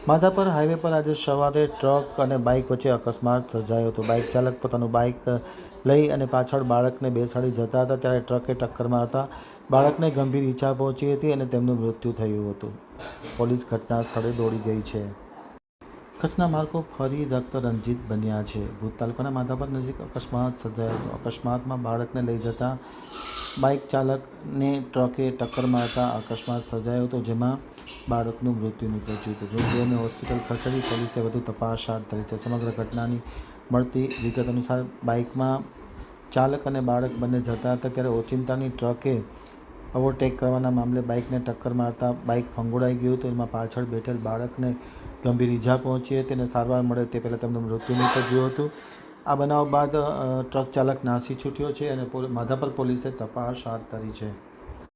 Madhapar highway પર આજે સવારે ટ્રક અને બાઇક વચ્ચે અકસ્માત સર્જાયો હતો. બાઇક ચાલક પોતાનું બાઇક લઈ અને પાછળ બાળકને બેસાડી જતા હતા ત્યારે ટ્રકે ટક્કર મારતા બાળકને ગંભીર ઈજા પહોંચી હતી અને તેમનું મૃત્યુ થયું હતું. પોલીસ ઘટના સ્થળે દોડી ગઈ છે. કચ્છના માર્ગો ફરી રક્તરંજિત બન્યા છે. ભુજ તાલુકાના માધાપર નજીક અકસ્માત સર્જાયો હતો. અકસ્માતમાં બાળકને લઈ જતા બાઇક ચાલકને ટ્રકે ટક્કર મારતા અકસ્માત સર્જાયો હતો, જેમાં બાળકનું મૃત્યુ નીપજ્યું હતું. મૃતદેહને હોસ્પિટલ ખસેડી પોલીસે વધુ તપાસ હાથ ધરી છે. સમગ્ર ઘટનાની મળતી વિગત અનુસાર બાઇકમાં ચાલક અને બાળક બંને જતા હતા ત્યારે ઓચિંતાની ટ્રકે ઓવરટેક કરવાના મામલે બાઇકને ટક્કર મારતા બાઇક ફંગોળાઈ ગયું હતું. એમાં પાછળ બેઠેલ બાળકને ગંભીર ઈજા પહોંચી હતી અને સારવાર મળે તે પહેલાં તેમનું મૃત્યુ નીપજ્યું હતું. આ બનાવ બાદ ટ્રક ચાલક નાસી છૂટ્યો છે અને માધાપર પોલીસે તપાસ હાથ ધરી છે.